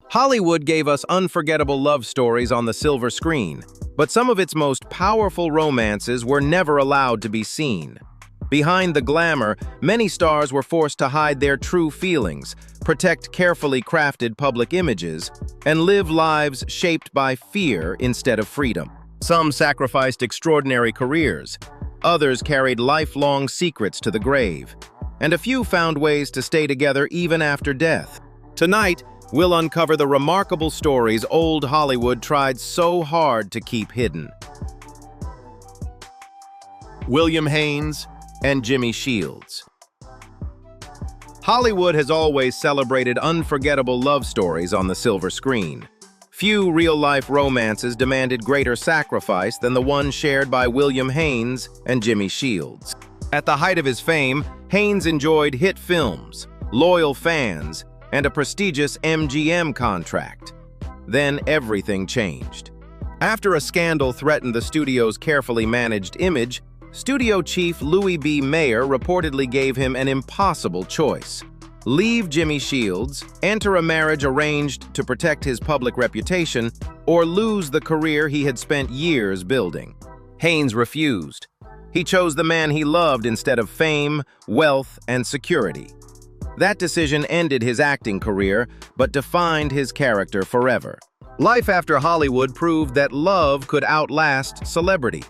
Hollywood gave us unforgettable love stories on the silver screen, but some of its most powerful romances were never allowed to be seen. Behind the glamour, many stars were forced to hide their true feelings, protect carefully crafted public images, and live lives shaped by fear instead of freedom. Some sacrificed extraordinary careers, others carried lifelong secrets to the grave, and a few found ways to stay together even after death. Tonight, we'll uncover the remarkable stories old Hollywood tried so hard to keep hidden. William Haynes and Jimmy Shields. Hollywood has always celebrated unforgettable love stories on the silver screen. Few real-life romances demanded greater sacrifice than the one shared by William Haynes and Jimmy Shields. At the height of his fame, Haynes enjoyed hit films, loyal fans, and a prestigious MGM contract. Then everything changed. After a scandal threatened the studio's carefully managed image, studio chief Louis B. Mayer reportedly gave him an impossible choice: leave Jimmy Shields, enter a marriage arranged to protect his public reputation, or lose the career he had spent years building. Haynes refused. He chose the man he loved instead of fame, wealth, and security. That decision ended his acting career, but defined his character forever. Life after Hollywood proved that love could outlast celebrity.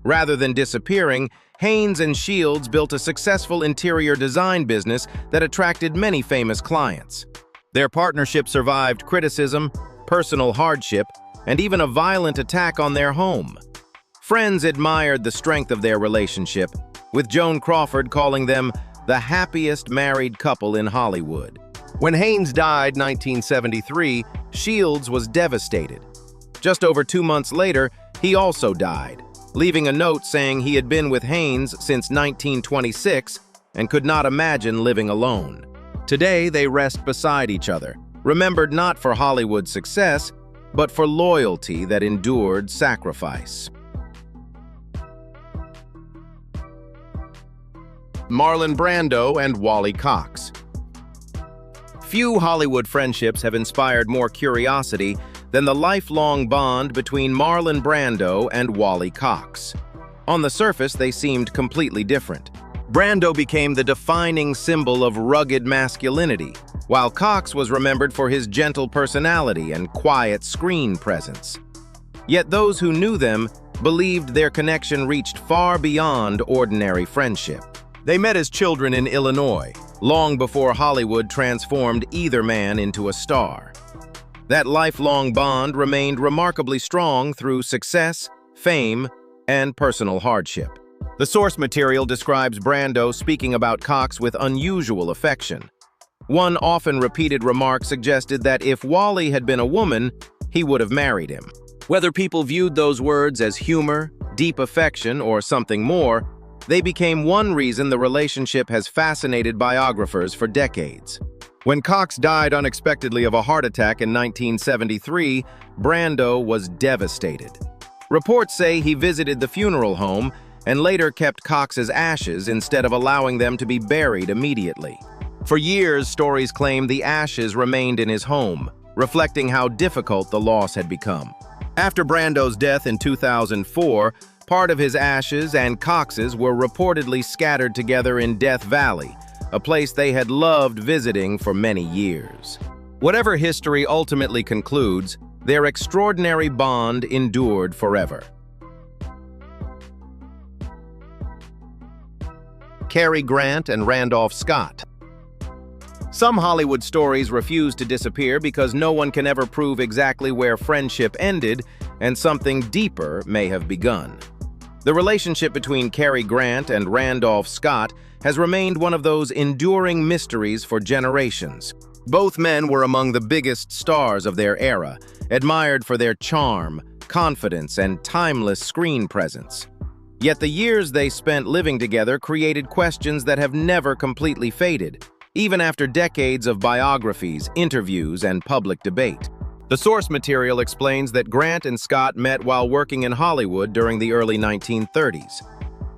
Rather than disappearing, Haynes and Shields built a successful interior design business that attracted many famous clients. Their partnership survived criticism, personal hardship, and even a violent attack on their home. Friends admired the strength of their relationship, with Joan Crawford calling them the happiest married couple in Hollywood. When Haynes died in 1973, Shields was devastated. Just over 2 months later, he also died, leaving a note saying he had been with Haynes since 1926 and could not imagine living alone. Today, they rest beside each other, remembered not for Hollywood's success, but for loyalty that endured sacrifice. Marlon Brando and Wally Cox. Few Hollywood friendships have inspired more curiosity than the lifelong bond between Marlon Brando and Wally Cox. On the surface, they seemed completely different. Brando became the defining symbol of rugged masculinity, while Cox was remembered for his gentle personality and quiet screen presence. Yet those who knew them believed their connection reached far beyond ordinary friendship. They met as children in Illinois, long before Hollywood transformed either man into a star. That lifelong bond remained remarkably strong through success, fame, and personal hardship. The source material describes Brando speaking about Cox with unusual affection. One often repeated remark suggested that if Wally had been a woman, he would have married him. Whether people viewed those words as humor, deep affection, or something more, they became one reason the relationship has fascinated biographers for decades. When Cox died unexpectedly of a heart attack in 1973, Brando was devastated. Reports say he visited the funeral home and later kept Cox's ashes instead of allowing them to be buried immediately. For years, stories claim the ashes remained in his home, reflecting how difficult the loss had become. After Brando's death in 2004, part of his ashes and Cox's were reportedly scattered together in Death Valley, a place they had loved visiting for many years. Whatever history ultimately concludes, their extraordinary bond endured forever. Cary Grant and Randolph Scott. Some Hollywood stories refuse to disappear because no one can ever prove exactly where friendship ended and something deeper may have begun. The relationship between Cary Grant and Randolph Scott has remained one of those enduring mysteries for generations. Both men were among the biggest stars of their era, admired for their charm, confidence, and timeless screen presence. Yet the years they spent living together created questions that have never completely faded, even after decades of biographies, interviews, and public debate. The source material explains that Grant and Scott met while working in Hollywood during the early 1930s.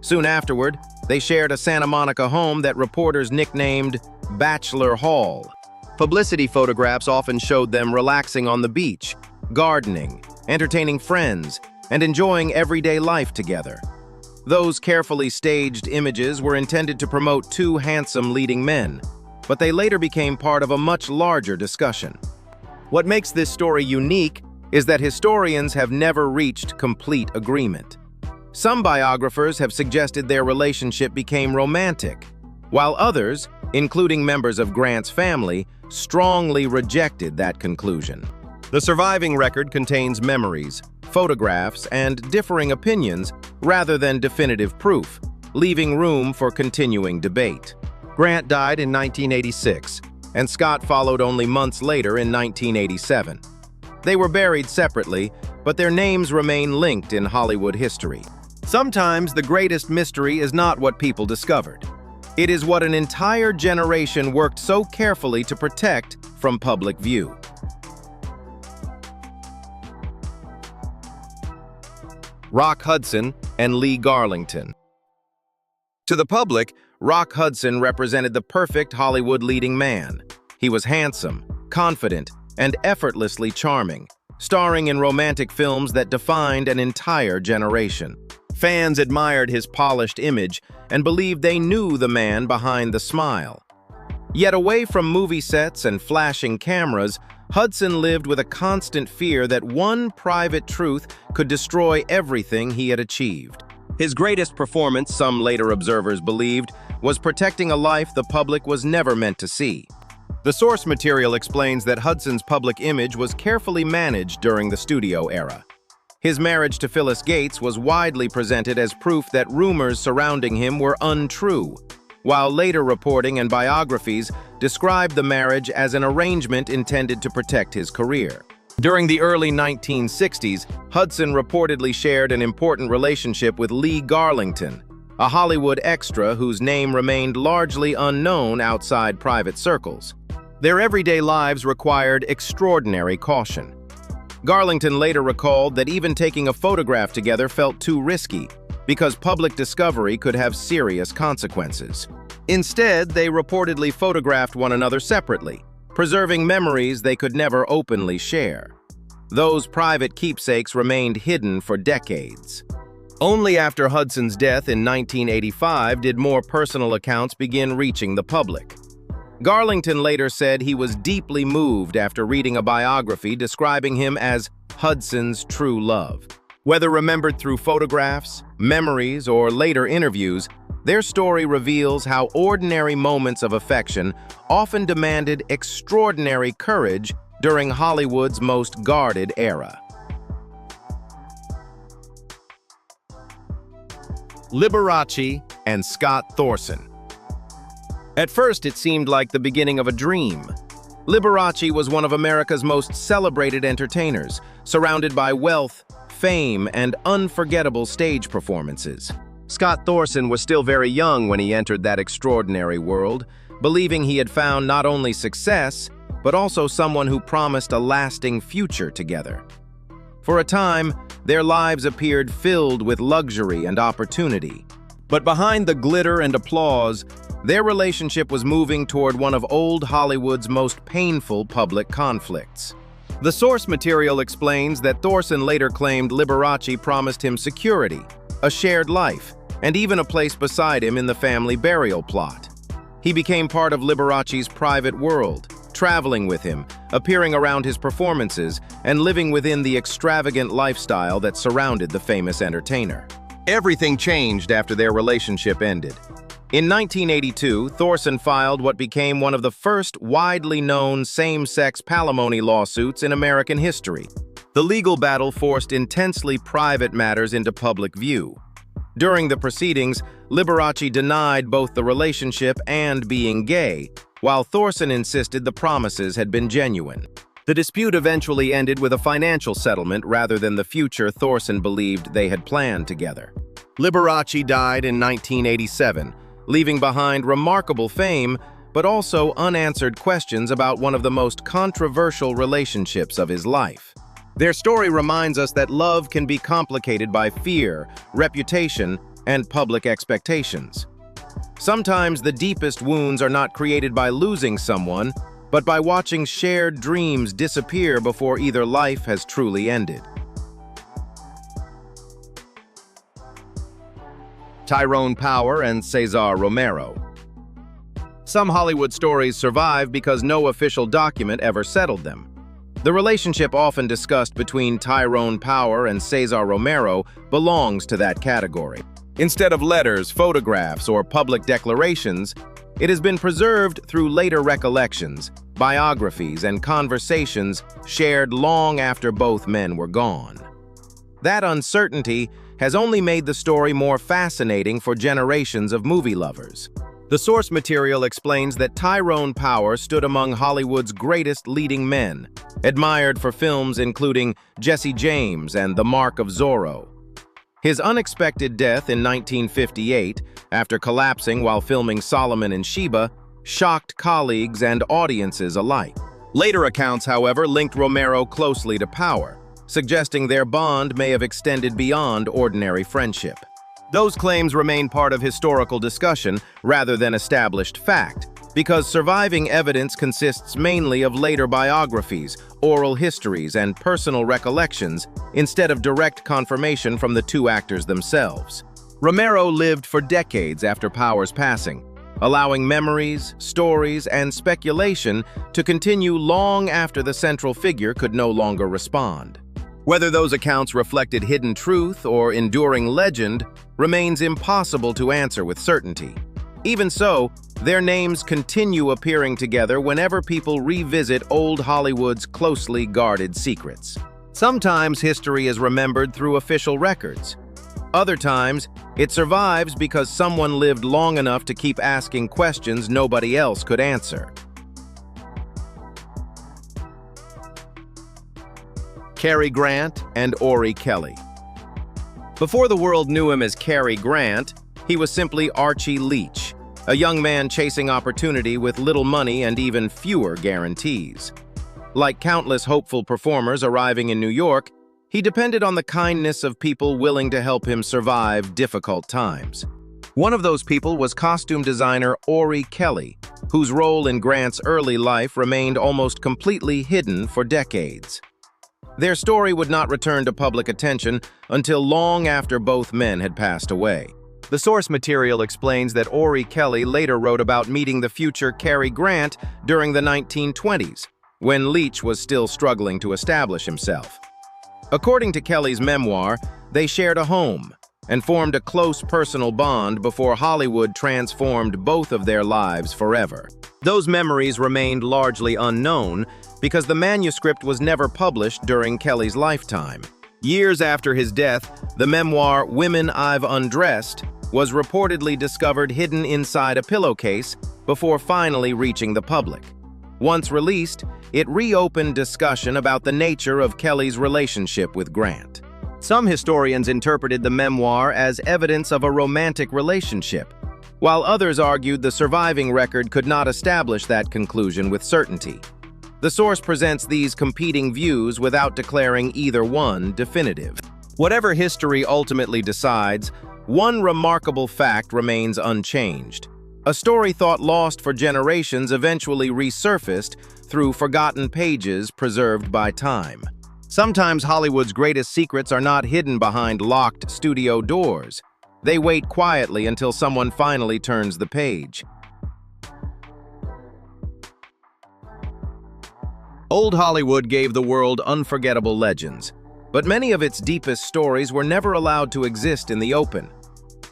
Soon afterward, they shared a Santa Monica home that reporters nicknamed Bachelor Hall. Publicity photographs often showed them relaxing on the beach, gardening, entertaining friends, and enjoying everyday life together. Those carefully staged images were intended to promote two handsome leading men, but they later became part of a much larger discussion. What makes this story unique is that historians have never reached complete agreement. Some biographers have suggested their relationship became romantic, while others, including members of Grant's family, strongly rejected that conclusion. The surviving record contains memories, photographs, and differing opinions rather than definitive proof, leaving room for continuing debate. Grant died in 1986, and Scott followed only months later in 1987. They were buried separately, but their names remain linked in Hollywood history. Sometimes the greatest mystery is not what people discovered. It is what an entire generation worked so carefully to protect from public view. Rock Hudson and Lee Garlington. To the public, Rock Hudson represented the perfect Hollywood leading man. He was handsome, confident, and effortlessly charming, starring in romantic films that defined an entire generation. Fans admired his polished image and believed they knew the man behind the smile. Yet away from movie sets and flashing cameras, Hudson lived with a constant fear that one private truth could destroy everything he had achieved. His greatest performance, some later observers believed, was protecting a life the public was never meant to see. The source material explains that Hudson's public image was carefully managed during the studio era. His marriage to Phyllis Gates was widely presented as proof that rumors surrounding him were untrue, while later reporting and biographies described the marriage as an arrangement intended to protect his career. During the early 1960s, Hudson reportedly shared an important relationship with Lee Garlington, a Hollywood extra whose name remained largely unknown outside private circles. Their everyday lives required extraordinary caution. Garlington later recalled that even taking a photograph together felt too risky because public discovery could have serious consequences. Instead, they reportedly photographed one another separately, preserving memories they could never openly share. Those private keepsakes remained hidden for decades. Only after Hudson's death in 1985 did more personal accounts begin reaching the public. Garlington later said he was deeply moved after reading a biography describing him as Hudson's true love. Whether remembered through photographs, memories, or later interviews, their story reveals how ordinary moments of affection often demanded extraordinary courage during Hollywood's most guarded era. Liberace and Scott Thorson. At first, it seemed like the beginning of a dream. Liberace was one of America's most celebrated entertainers, surrounded by wealth, fame, and unforgettable stage performances. Scott Thorson was still very young when he entered that extraordinary world, believing he had found not only success, but also someone who promised a lasting future together. For a time, their lives appeared filled with luxury and opportunity. But behind the glitter and applause, their relationship was moving toward one of old Hollywood's most painful public conflicts. The source material explains that Thorson later claimed Liberace promised him security, a shared life, and even a place beside him in the family burial plot. He became part of Liberace's private world, traveling with him, appearing around his performances, and living within the extravagant lifestyle that surrounded the famous entertainer. Everything changed after their relationship ended. In 1982, Thorson filed what became one of the first widely known same-sex palimony lawsuits in American history. The legal battle forced intensely private matters into public view. During the proceedings, Liberace denied both the relationship and being gay, while Thorson insisted the promises had been genuine. The dispute eventually ended with a financial settlement rather than the future Thorson believed they had planned together. Liberace died in 1987, leaving behind remarkable fame, but also unanswered questions about one of the most controversial relationships of his life. Their story reminds us that love can be complicated by fear, reputation, and public expectations. Sometimes the deepest wounds are not created by losing someone, but by watching shared dreams disappear before either life has truly ended. Tyrone Power and Cesar Romero. Some Hollywood stories survive because no official document ever settled them. The relationship often discussed between Tyrone Power and Cesar Romero belongs to that category. Instead of letters, photographs, or public declarations, it has been preserved through later recollections, biographies, and conversations shared long after both men were gone. That uncertainty has only made the story more fascinating for generations of movie lovers. The source material explains that Tyrone Power stood among Hollywood's greatest leading men, admired for films including Jesse James and The Mark of Zorro. His unexpected death in 1958, after collapsing while filming Solomon and Sheba, shocked colleagues and audiences alike. Later accounts, however, linked Romero closely to Power, suggesting their bond may have extended beyond ordinary friendship. Those claims remain part of historical discussion rather than established fact, because surviving evidence consists mainly of later biographies, oral histories, and personal recollections instead of direct confirmation from the two actors themselves. Romero lived for decades after Power's passing, allowing memories, stories, and speculation to continue long after the central figure could no longer respond. Whether those accounts reflected hidden truth or enduring legend remains impossible to answer with certainty. Even so, their names continue appearing together whenever people revisit old Hollywood's closely guarded secrets. Sometimes history is remembered through official records. Other times, it survives because someone lived long enough to keep asking questions nobody else could answer. Cary Grant and Orry-Kelly. Before the world knew him as Cary Grant, he was simply Archie Leach, a young man chasing opportunity with little money and even fewer guarantees. Like countless hopeful performers arriving in New York, he depended on the kindness of people willing to help him survive difficult times. One of those people was costume designer Orry-Kelly, whose role in Grant's early life remained almost completely hidden for decades. Their story would not return to public attention until long after both men had passed away. The source material explains that Orry-Kelly later wrote about meeting the future Cary Grant during the 1920s, when Leach was still struggling to establish himself. According to Kelly's memoir, they shared a home and formed a close personal bond before Hollywood transformed both of their lives forever. Those memories remained largely unknown because the manuscript was never published during Kelly's lifetime. Years after his death, the memoir Women I've Undressed was reportedly discovered hidden inside a pillowcase before finally reaching the public. Once released, it reopened discussion about the nature of Kelly's relationship with Grant. Some historians interpreted the memoir as evidence of a romantic relationship, while others argued the surviving record could not establish that conclusion with certainty. The source presents these competing views without declaring either one definitive. Whatever history ultimately decides, one remarkable fact remains unchanged. A story thought lost for generations eventually resurfaced through forgotten pages preserved by time. Sometimes Hollywood's greatest secrets are not hidden behind locked studio doors. They wait quietly until someone finally turns the page. Old Hollywood gave the world unforgettable legends, but many of its deepest stories were never allowed to exist in the open.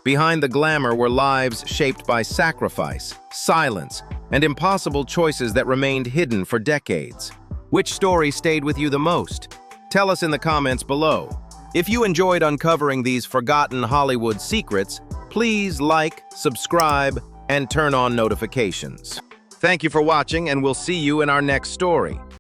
Behind the glamour were lives shaped by sacrifice, silence, and impossible choices that remained hidden for decades. Which story stayed with you the most? Tell us in the comments below. If you enjoyed uncovering these forgotten Hollywood secrets, please like, subscribe, and turn on notifications. Thank you for watching, and we'll see you in our next story.